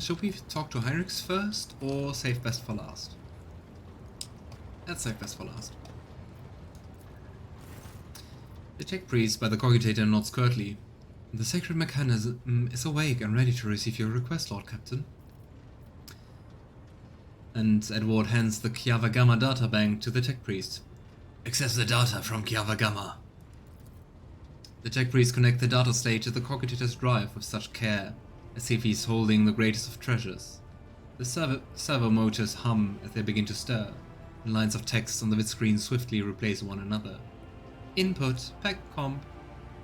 Should we talk to Heinrix first, or save best for last? Let's save best for last. The tech priest by the cogitator nods curtly. The sacred mechanism is awake and ready to receive your request, Lord Captain. And Edward hands the Kiava Gamma databank to the tech priest. Access the data from Kiava Gamma. The tech priest connects the data slate to the cogitator's drive with such care, as if he's holding the greatest of treasures. The servo motors hum as they begin to stir, and lines of text on the vidscreen swiftly replace one another. Input, pack comp,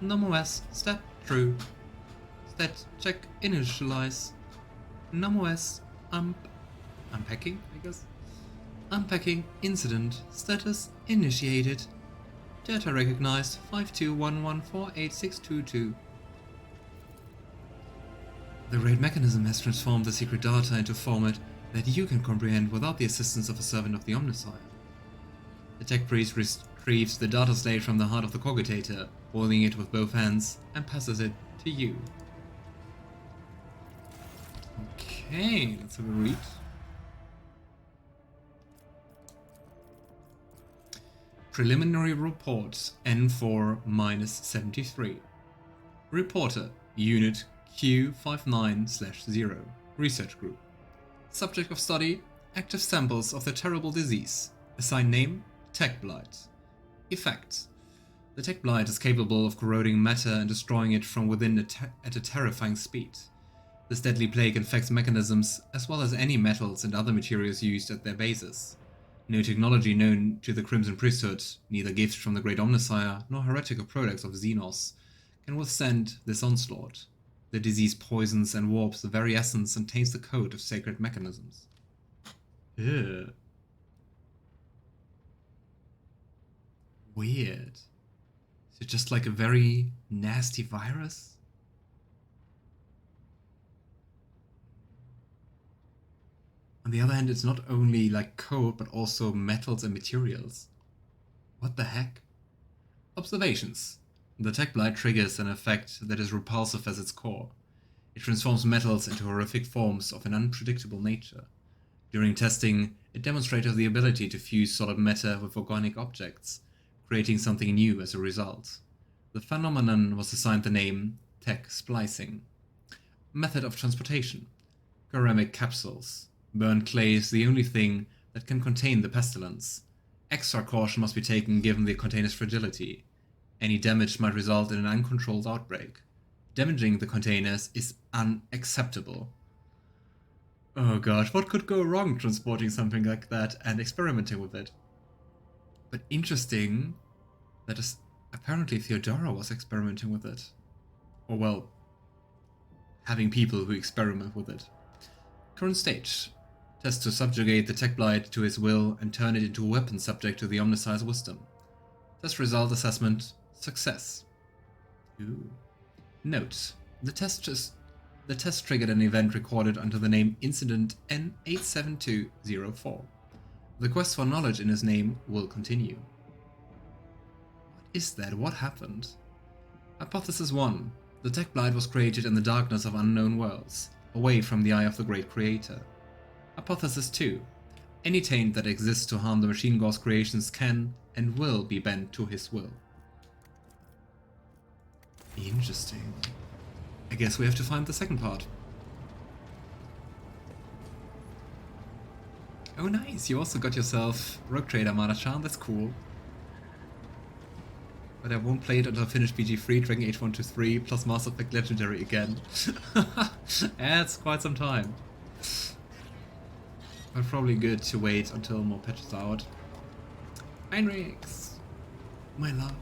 NumOS, step, true. Stat, check, initialize. NumOS, unpacking, I guess. Unpacking, incident, status, initiated. Data recognized, 5211486222. The great mechanism has transformed the secret data into format that you can comprehend without the assistance of a servant of the Omnissiah. The tech priest retrieves the data slate from the heart of the cogitator, holding it with both hands, and passes it to you. Okay, let's have a read. Preliminary report N4-73. Reporter, Unit Q59/0, Research Group. Subject of study, active samples of the terrible disease. Assigned name, Tech Blight. Effects. The Tech Blight is capable of corroding matter and destroying it from within at a terrifying speed. This deadly plague infects mechanisms as well as any metals and other materials used at their bases. No technology known to the Crimson Priesthood, neither gifts from the Great Omnissiah nor heretical products of Xenos, can withstand this onslaught. The disease poisons and warps the very essence and taints the code of sacred mechanisms. Ugh. Weird. Is it just like a very nasty virus? On the other hand, it's not only like code, but also metals and materials. What the heck? Observations. The Tech Blight triggers an effect that is repulsive as its core. It transforms metals into horrific forms of an unpredictable nature. During testing, it demonstrated the ability to fuse solid matter with organic objects, creating something new as a result. The phenomenon was assigned the name Tech Splicing. Method of transportation. Ceramic capsules. Burnt clay is the only thing that can contain the pestilence. Extra caution must be taken given the container's fragility. Any damage might result in an uncontrolled outbreak. Damaging the containers is unacceptable. Oh god, what could go wrong transporting something like that and experimenting with it? But interesting that apparently Theodora was experimenting with it. Or well, having people who experiment with it. Current stage. Test to subjugate the Tech Blight to his will and turn it into a weapon subject to the Omnissiah's wisdom. Test result assessment, success. Ooh. Note, the test triggered an event recorded under the name Incident N87204. The quest for knowledge in his name will continue. What is that? What happened? Hypothesis 1. The Tech Blight was created in the darkness of unknown worlds, away from the eye of the great creator. Hypothesis 2. Any taint that exists to harm the Machine God's creations can and will be bent to his will. Interesting. I guess we have to find the second part. Oh nice, you also got yourself Rogue Trader Marazhai, that's cool. But I won't play it until I finish BG3, Dragon Age 123, plus Mass Effect Legendary again. That's quite some time. But probably good to wait until more patches are out. Heinrix! My love.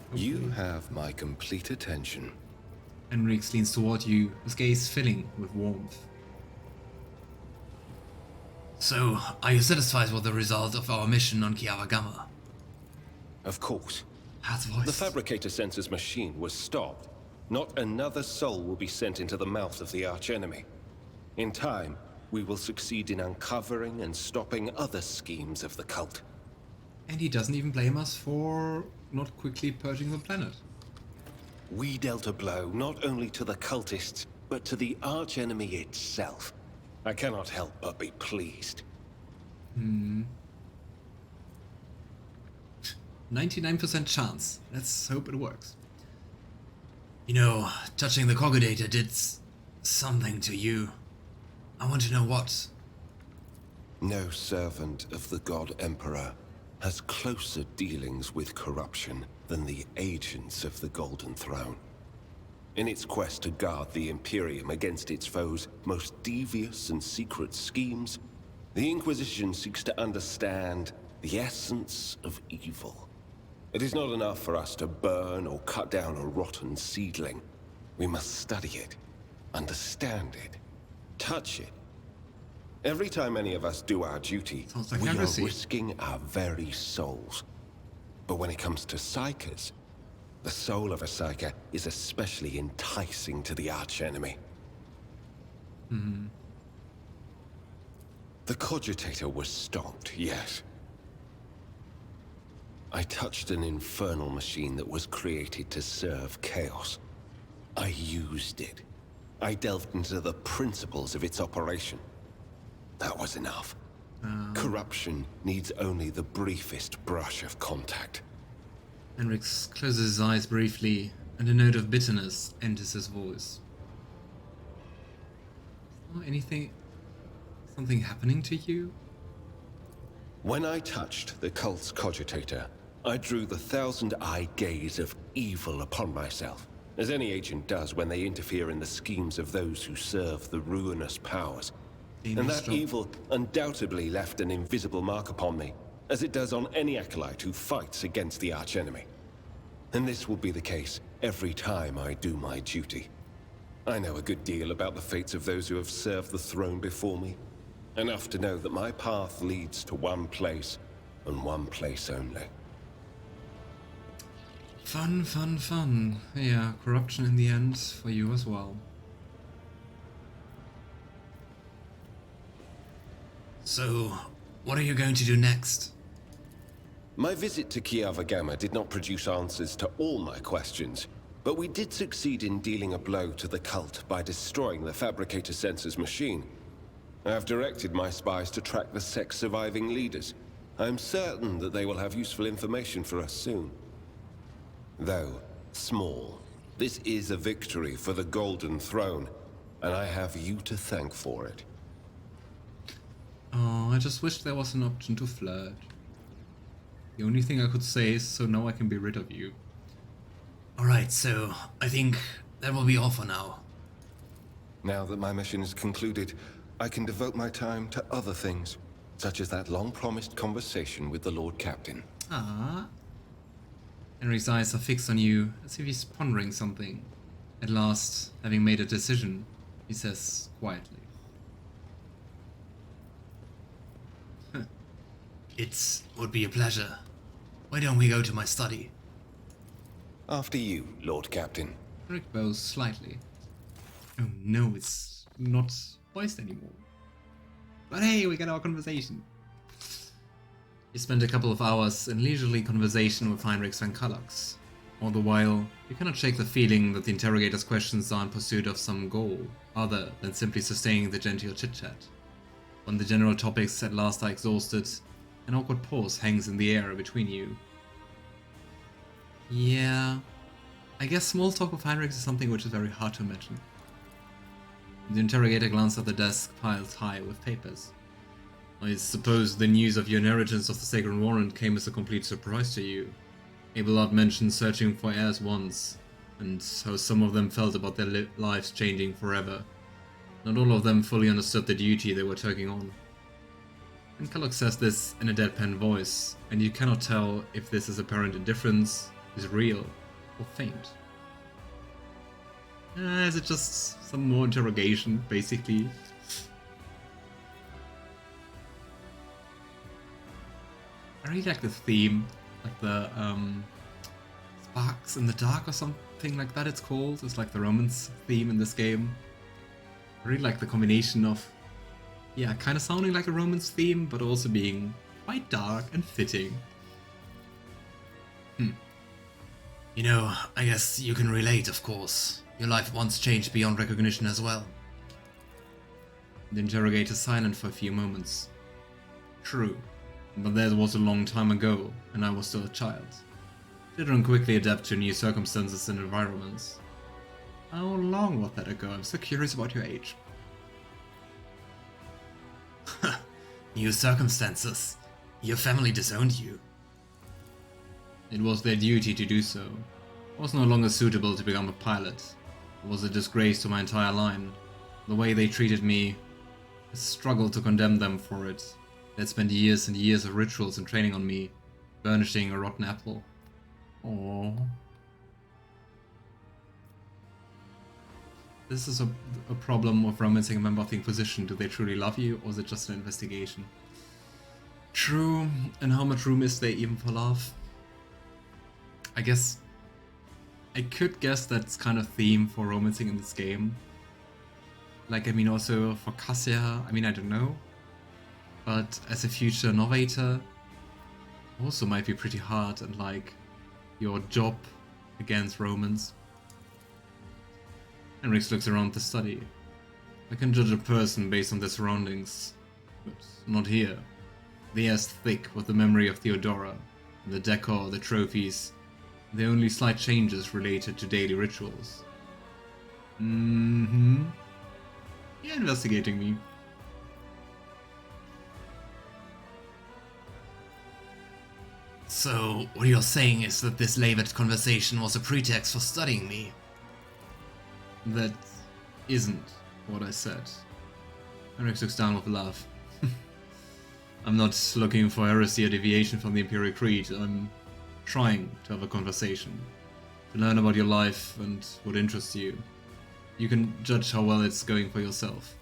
Hopefully. You have my complete attention. Heinrix leans toward you, his gaze filling with warmth. So, are you satisfied with the result of our mission on Kiava Gamma? Of course. How's voice? The Fabricator Sensor's machine was stopped. Not another soul will be sent into the mouth of the archenemy. In time, we will succeed in uncovering and stopping other schemes of the cult. And he doesn't even blame us for not quickly purging the planet. we dealt a blow not only to the cultists, but to the archenemy itself. I cannot help but be pleased. 99% chance. Let's hope it works. You know, touching the Cogitator did something to you. I want to know what. No servant of the God Emperor has closer dealings with corruption than the agents of the Golden Throne. In its quest to guard the Imperium against its foes' most devious and secret schemes, the Inquisition seeks to understand the essence of evil. It is not enough for us to burn or cut down a rotten seedling. We must study it, understand it, touch it. Every time any of us do our duty, like we heresy. are risking our very souls. But when it comes to Psykers, the soul of a Psyker is especially enticing to the archenemy. The Cogitator was stopped, yes. I touched an infernal machine that was created to serve chaos. I used it. I delved into the principles of its operation. That was enough. Corruption needs only the briefest brush of contact. Heinrix closes his eyes briefly, and a note of bitterness enters his voice. Something happening to you? When I touched the cult's cogitator, I drew the thousand-eye gaze of evil upon myself, as any agent does when they interfere in the schemes of those who serve the ruinous powers. And that evil undoubtedly left an invisible mark upon me, as it does on any acolyte who fights against the archenemy. And this will be the case every time I do my duty. I know a good deal about the fates of those who have served the throne before me. Enough to know that my path leads to one place, and one place only. Fun, fun, fun. Yeah, corruption in the end for you as well. So, what are you going to do next? My visit to Kiava Gamma did not produce answers to all my questions, but we did succeed in dealing a blow to the cult by destroying the Fabricator Sensor's machine. I have directed my spies to track the sect's surviving leaders. I am certain that they will have useful information for us soon. Though small, this is a victory for the Golden Throne, and I have you to thank for it. Oh, I just wish there was an option to flirt. The only thing I could say is, so now I can be rid of you. Alright, so I think that will be all for now. Now that my mission is concluded, I can devote my time to other things, such as that long-promised conversation with the Lord Captain. Ah. Henry's eyes are fixed on you, as if he's pondering something. At last, having made a decision, he says quietly. It would be a pleasure. Why don't we go to my study? After you, Lord Captain. Rick bows slightly. Oh no, it's not voiced anymore. But hey, we got our conversation. You spend a couple of hours in leisurely conversation with Heinrix and Kallax. All the while, you cannot shake the feeling that the interrogator's questions are in pursuit of some goal, other than simply sustaining the genteel chit-chat. When the general topics at last are exhausted, an awkward pause hangs in the air between you. Yeah, I guess small talk with Heinrix is something which is very hard to imagine. The interrogator glanced at the desk piled high with papers. I suppose the news of your inheritance of the Sacred Warrant came as a complete surprise to you. Abelard mentioned searching for heirs once, and how some of them felt about their lives changing forever. Not all of them fully understood the duty they were taking on. And Kallax says this in a deadpan voice, and you cannot tell if this is apparent indifference, is real, or faint. Is it just some more interrogation, basically? I really like the theme, like the Sparks in the Dark or something like that it's called. It's like the romance theme in this game. I really like the combination of, yeah, kind of sounding like a romance theme, but also being quite dark and fitting. You know, I guess you can relate, of course. Your life once changed beyond recognition as well. The interrogator silent for a few moments. True, but that was a long time ago, and I was still a child. Children quickly adapt to new circumstances and environments. How long was that ago? I'm so curious about your age. New circumstances. Your family disowned you. It was their duty to do so. I was no longer suitable to become a pilot. It was a disgrace to my entire line. The way they treated me, I struggled to condemn them for it. They had spent years and years of rituals and training on me, burnishing a rotten apple. Aww. This is a problem of romancing a member of the Inquisition. Do they truly love you, or is it just an investigation? True, and how much room is there even for love? I guess I could guess that's kind of theme for romancing in this game. Like, I mean, also for Cassia, I mean, I don't know. But as a future Navigator, also might be pretty hard, and like your job against romance. Heinrix looks around the study. I can judge a person based on their surroundings, but not here. The air's thick with the memory of Theodora, the decor, the trophies, the only slight changes related to daily rituals. You're investigating me. So, what you're saying is that this labored conversation was a pretext for studying me? That isn't what I said. Heinrix looks down with a laugh. I'm not looking for heresy or deviation from the Imperial Creed. I'm trying to have a conversation, to learn about your life and what interests you. You can judge how well it's going for yourself.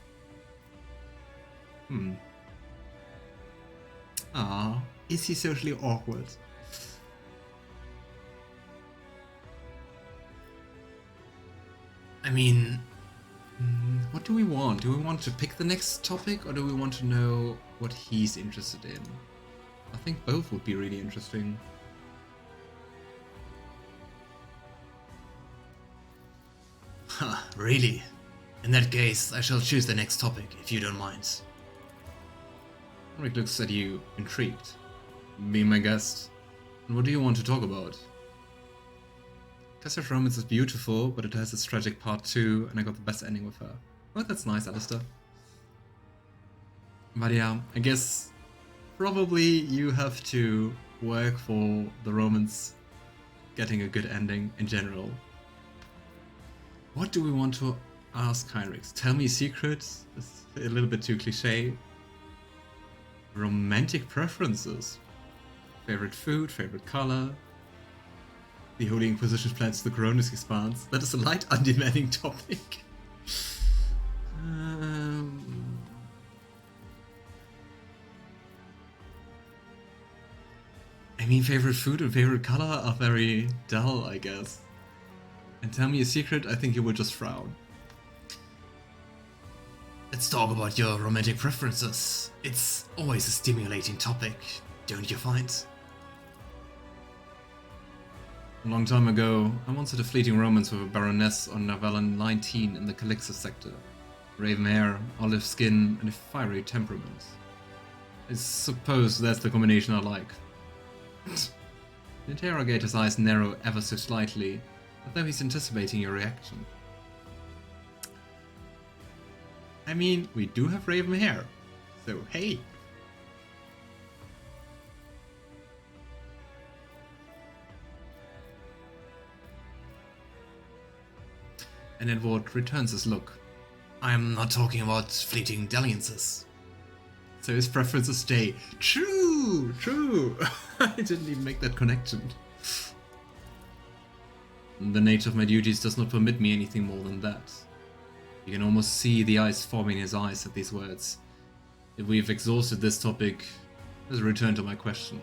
Is he socially awkward? I mean, what do we want? Do we want to pick the next topic, or do we want to know what he's interested in? I think both would be really interesting. Really? In that case, I shall choose the next topic, if you don't mind. Rick looks at you, intrigued. Be my guest. And what do you want to talk about? Cassia's romance is beautiful, but it has its tragic part too, and I got the best ending with her. Oh, that's nice, Alistair. But yeah, I guess probably you have to work for the romance getting a good ending in general. What do we want to ask Heinrix? Tell me secrets? It's a little bit too cliche. Romantic preferences. Favorite food, favorite color. The Holy Inquisition's plans to the Koronus Expanse. That is a light, undemanding topic. I mean, favorite food and favorite color are very dull, I guess. And tell me a secret, I think you would just frown. Let's talk about your romantic preferences. It's always a stimulating topic, don't you find? A long time ago, I once had a fleeting romance with a baroness on Navalon 19 in the Calixus sector. Raven hair, olive skin, and a fiery temperament. I suppose that's the combination I like. The interrogator's eyes narrow ever so slightly, as though he's anticipating your reaction. I mean, we do have raven hair, so hey! And Edward returns his look. I'm not talking about fleeting dalliances. So his preferences stay. True! True! I didn't even make that connection. The nature of my duties does not permit me anything more than that. You can almost see the ice forming in his eyes at these words. If we've exhausted this topic, let's return to my question.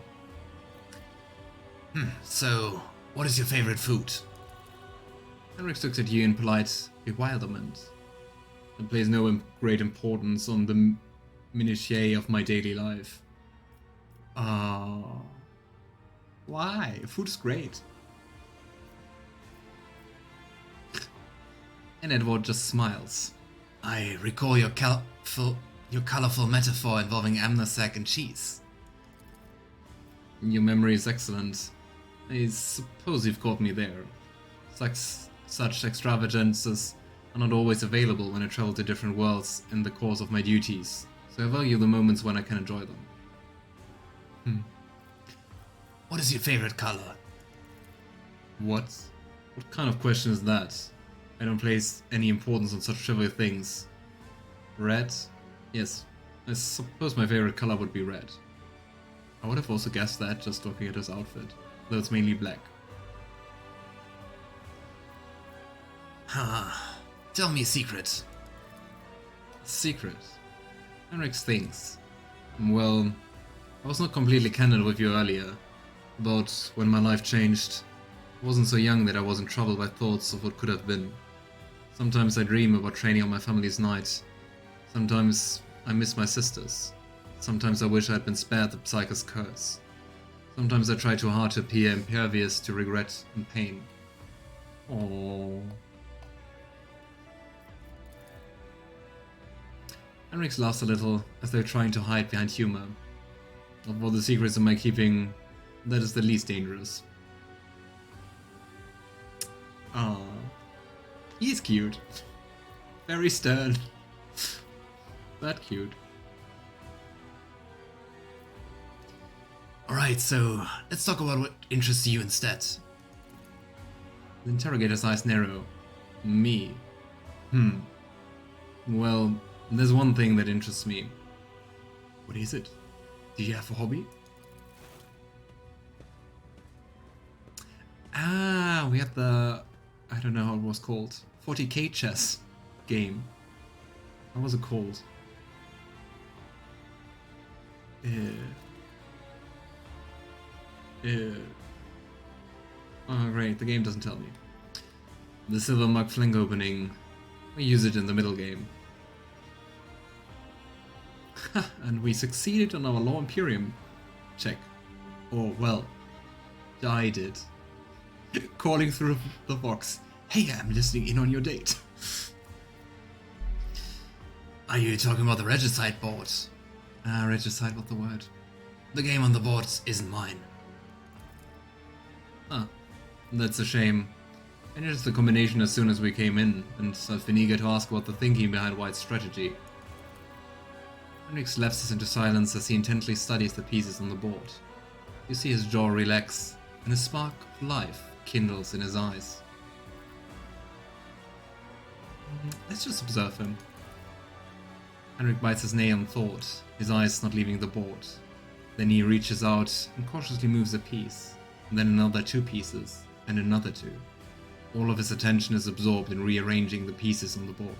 So, what is your favorite food? Heinrix looks at you in polite bewilderment. It plays no great importance on the minutiae of my daily life. Why? Food is great. And Edward just smiles. I recall your colorful metaphor involving amniosac and cheese. Your memory is excellent. I suppose you've caught me there. Such extravagances are not always available when I travel to different worlds in the course of my duties, so I value the moments when I can enjoy them. What is your favorite color? What? What kind of question is that? I don't place any importance on such trivial things. Red? Yes, I suppose my favorite color would be red. I would have also guessed that just looking at his outfit, though it's mainly black. Tell me a secret. Secret? Heinrix thinks. Well, I was not completely candid with you earlier about when my life changed. I wasn't so young that I wasn't troubled by thoughts of what could have been. Sometimes I dream about training on my family's night. Sometimes I miss my sisters. Sometimes I wish I had been spared the Psyker's curse. Sometimes I try too hard to appear impervious to regret and pain. Aww. Heinrix laughs a little, as though trying to hide behind humor. Of all the secrets in my keeping, that is the least dangerous. Ah, he's cute. Very stern. That cute. Alright, so let's talk about what interests you instead. The interrogator's eyes narrow. Me. Well, there's one thing that interests me. What is it? Do you have a hobby? Ah, we had the... I don't know how it was called. 40k chess game. How was it called? Oh great, the game doesn't tell me. The silver mug flank opening. We use it in the middle game. And we succeeded on our law Imperium check. Or, well, I did. Calling through the box. Hey, I'm listening in on your date. Are you talking about the Regicide board? Regicide, what the word? The game on the board isn't mine. Huh. That's a shame. I noticed the combination as soon as we came in, and I've been eager to ask about the thinking behind White's strategy. Heinrix lapses into silence as he intently studies the pieces on the board. You see his jaw relax, and a spark of life kindles in his eyes. Let's just observe him. Heinrix bites his nail in thought, his eyes not leaving the board. Then he reaches out and cautiously moves a piece, and then another 2 pieces, and another 2. All of his attention is absorbed in rearranging the pieces on the board.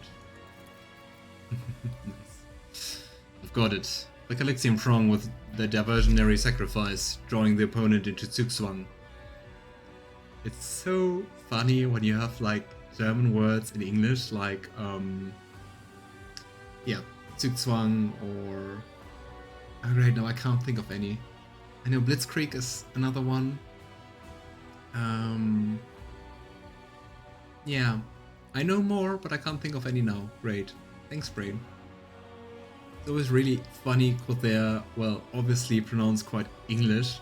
Nice. I've got it. The Calixium prong with the diversionary sacrifice, drawing the opponent into Zugzwang. It's so funny when you have like German words in English, like yeah, Zugzwang or... Oh right, no, I can't think of any. I know Blitzkrieg is another one. Yeah, I know more, but I can't think of any now. Great. Thanks, brain. It's always really funny because they're, well, obviously pronounced quite English,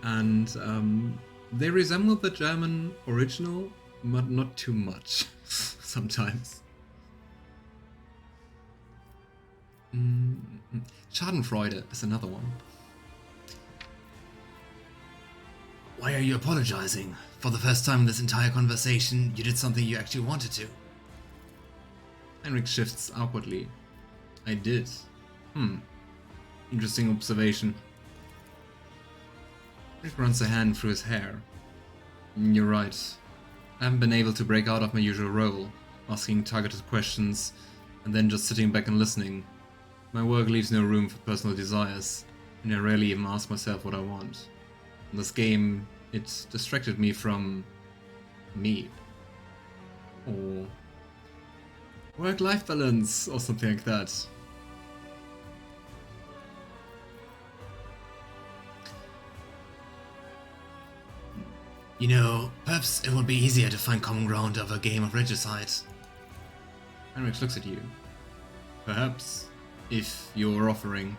and they resemble the German original, but not too much, sometimes. Schadenfreude is another one. Why are you apologizing? For the first time in this entire conversation, you did something you actually wanted to. Heinrix shifts awkwardly. I did. Interesting observation. Rick runs a hand through his hair. You're right. I haven't been able to break out of my usual role, asking targeted questions, and then just sitting back and listening. My work leaves no room for personal desires, and I rarely even ask myself what I want. In this game, it distracted me from... me. Or... work-life balance, or something like that. You know, perhaps it would be easier to find common ground over a game of Regicide. Heinrix looks at you. Perhaps, if you're offering.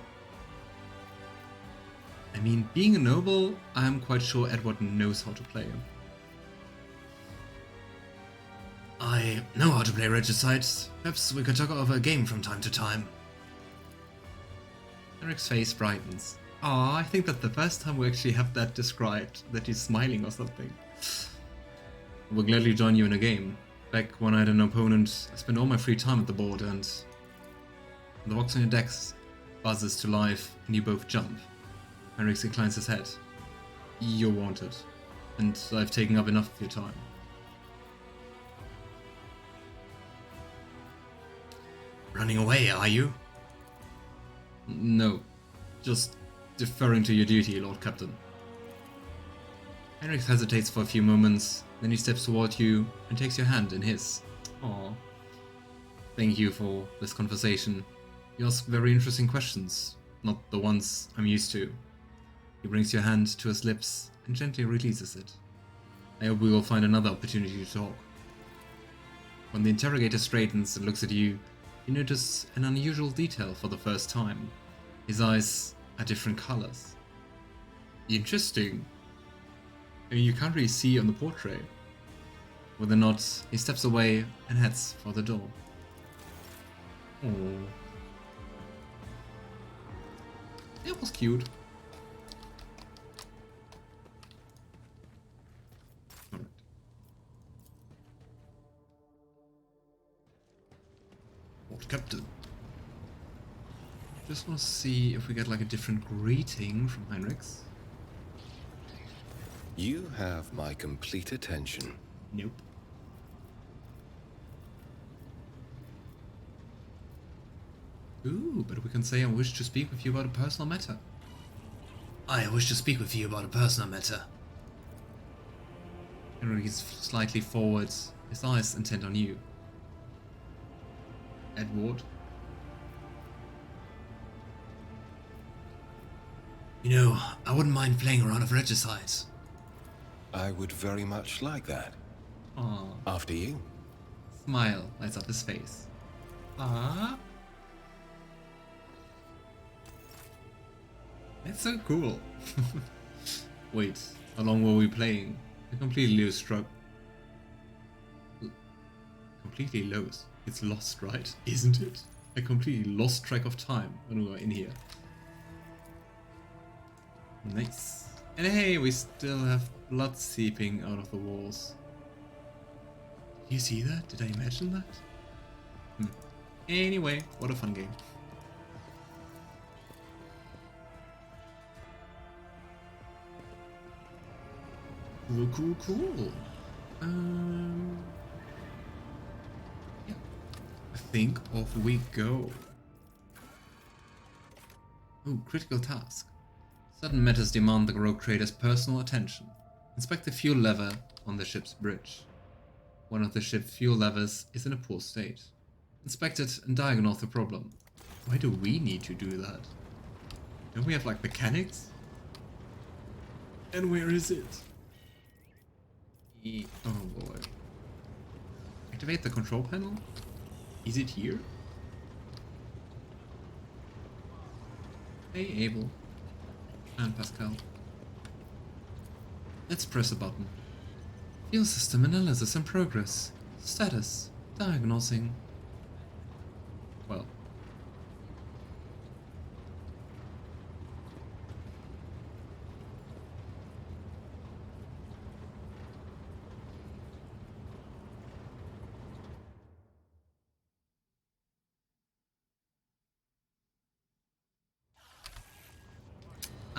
I mean, being a noble, I'm quite sure Edward knows how to play him. I know how to play Regicide. Perhaps we could talk over a game from time to time. Eric's face brightens. Aw, I think that's the first time we actually have that described, that he's smiling or something. I will gladly join you in a game. Back when I had an opponent, I spent all my free time at the board and the box on your decks buzzes to life and you both jump. Heinrix inclines his head. You're wanted, and I've taken up enough of your time. Running away, are you? No, just deferring to your duty, Lord Captain. Heinrix hesitates for a few moments, then he steps toward you and takes your hand in his. Aww. Thank you for this conversation. You ask very interesting questions, not the ones I'm used to. He brings your hand to his lips and gently releases it. I hope we will find another opportunity to talk. When the interrogator straightens and looks at you, you notice an unusual detail for the first time. His eyes are different colors. Interesting. I mean, you can't really see on the portrait. With a nod, he steps away and heads for the door. Oh, it was cute. Alright. Lord Captain. Just want to see if we get like a different greeting from Heinrix. You have my complete attention. Nope. Ooh, but we can say I wish to speak with you about a personal matter. I wish to speak with you about a personal matter. Henry is slightly forward, his eyes intent on you. Edward? You know, I wouldn't mind playing around with Regicide. I would very much like that. Aww. After you. Smile lights up his face. Ah. That's so cool. Wait, how long were we playing? I completely lose track. Completely lost. It's lost, right? Isn't it? I completely lost track of time when we were in here. Nice. And hey, we still have blood seeping out of the walls. Did you see that? Did I imagine that? Anyway, what a fun game. Cool. Yeah. I think off we go. Oh, critical task. Sudden matters demand the rogue trader's personal attention. Inspect the fuel lever on the ship's bridge. One of the ship's fuel levers is in a poor state. Inspect it and diagnose the problem. Why do we need to do that? Don't we have like mechanics? And where is it? Oh boy. Activate the control panel? Is it here? Hey Abel. And Pasqal. Let's press a button. Fuel system analysis in progress. Status. Diagnosing. Well.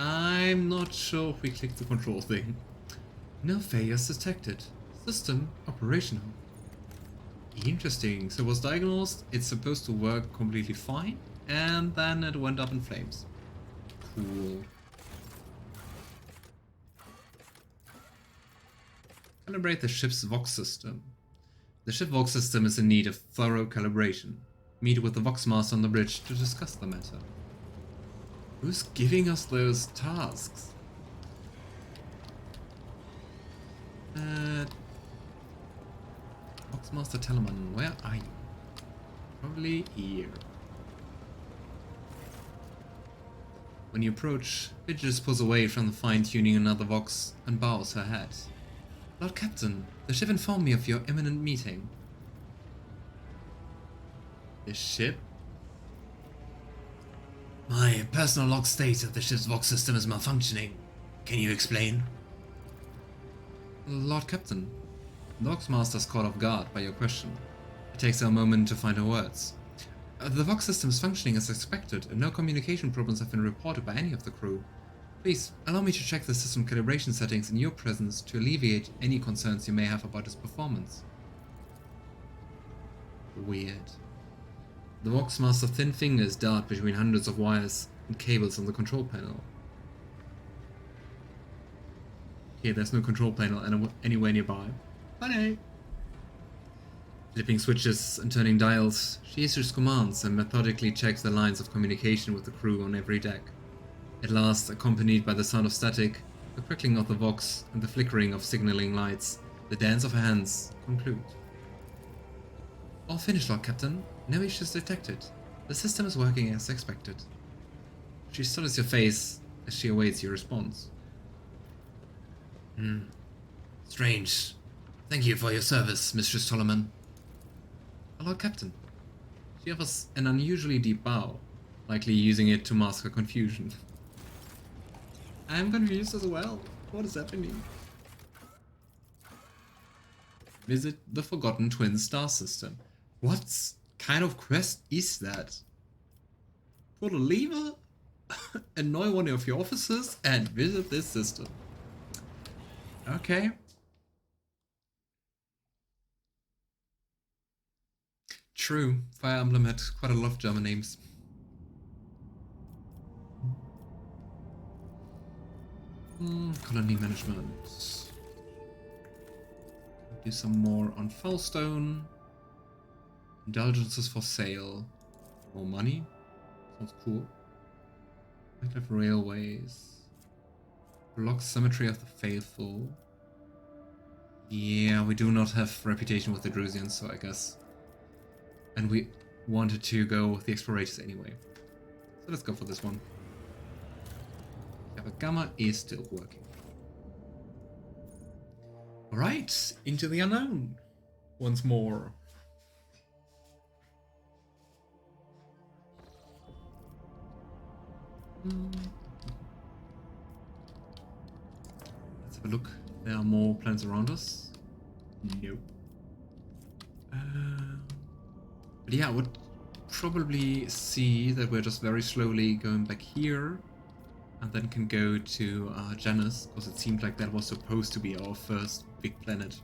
I'm not sure if we click the control thing. No failures detected. System operational. Interesting. So it was diagnosed, it's supposed to work completely fine, and then it went up in flames. Cool. Calibrate the ship's Vox system. The ship Vox system is in need of thorough calibration. Meet with the Vox Master on the bridge to discuss the matter. Who's giving us those tasks? Vox Master Telemann, where are you? Probably here. When you approach, Bridges pulls away from the fine-tuning another Vox and bows her head. Lord Captain, the ship informed me of your imminent meeting. The ship? My personal log states that the ship's Vox system is malfunctioning. Can you explain? Lord Captain, the Vox Master's caught off guard by your question. It takes her a moment to find her words. The Vox system is functioning as expected, and no communication problems have been reported by any of the crew. Please, allow me to check the system calibration settings in your presence to alleviate any concerns you may have about its performance. Weird. The Vox Master's thin fingers dart between hundreds of wires and cables on the control panel. Okay, there's no control panel anywhere nearby. Funny. Flipping switches and turning dials, she issues commands and methodically checks the lines of communication with the crew on every deck. At last, accompanied by the sound of static, the crackling of the Vox, and the flickering of signaling lights, the dance of her hands conclude. All finished, Lord Captain. No issues detected. The system is working as expected. She studies your face as she awaits your response. Strange. Thank you for your service, Mistress Solomon. Lord Captain. She offers an unusually deep bow, likely using it to mask her confusion. I'm confused as well. What is happening? Visit the Forgotten Twin Star System. What kind of quest is that? Pull a lever, annoy one of your officers, and visit this system. Okay. True, Fire Emblem had quite a lot of German names. Colony management. Do some more on Fellstone. Indulgences for sale. More money. Sounds cool. Active railways. Block Cemetery of the Faithful. Yeah, we do not have reputation with the Drusians, so I guess. And we wanted to go with the Explorators anyway. So let's go for this one. Kiava Gamma is still working. Alright, into the unknown. Once more. Let's have a look. There are more planets around us. Nope. But yeah, I would probably see that we're just very slowly going back here and then can go to Janus, because it seemed like that was supposed to be our first big planet.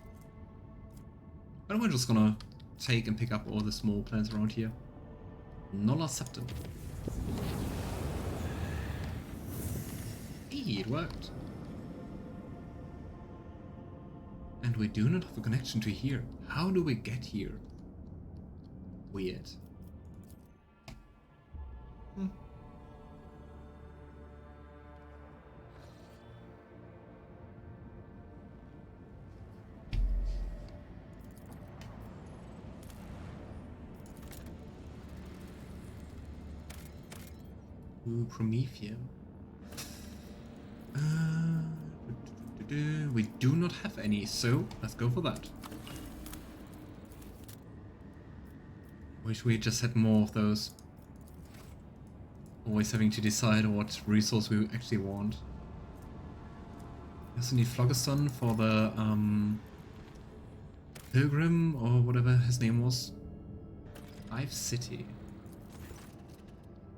But we're just gonna take and pick up all the small planets around here. Nolla Septum. Hey, it worked. And we do not have a connection to here. How do we get here? Weird. Ooh, Prometheum. We do not have any, so let's go for that. Wish we just had more of those. Always having to decide what resource we actually want. We also need Phlogiston for the Pilgrim or whatever his name was. Hive City.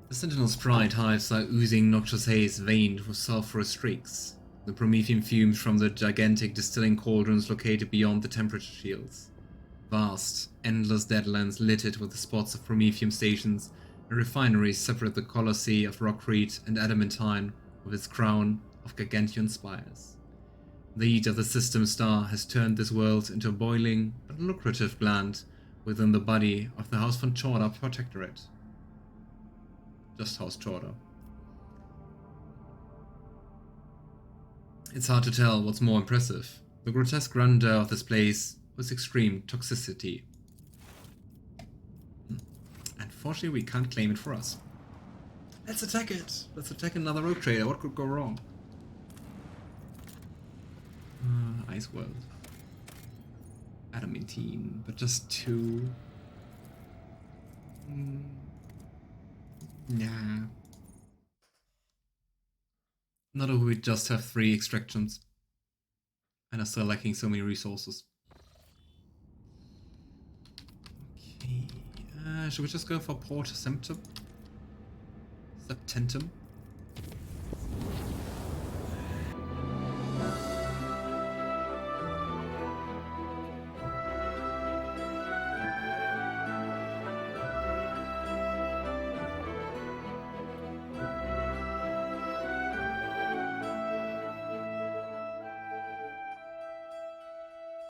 The Sentinel's pride hives are oozing noxious haze veined with sulfurous streaks. The Promethean fumes from the gigantic distilling cauldrons located beyond the temperature shields. Vast, endless deadlands littered with the spots of Prometheum stations and refineries separate the Colossi of Rockreed and Adamantine with its crown of gargantuan spires. The heat of the system star has turned this world into a boiling but lucrative gland within the body of the House von Chorda Protectorate. Just House Chorda. It's hard to tell what's more impressive. The grotesque grandeur of this place with extreme toxicity. unfortunately we can't claim it for us. Let's attack it! Let's attack another rogue trader, what could go wrong? Ice World. Adamantine, but just 2. Nah. Not if we just have 3 extractions and are still lacking so many resources. Okay, should we just go for Port Septentum?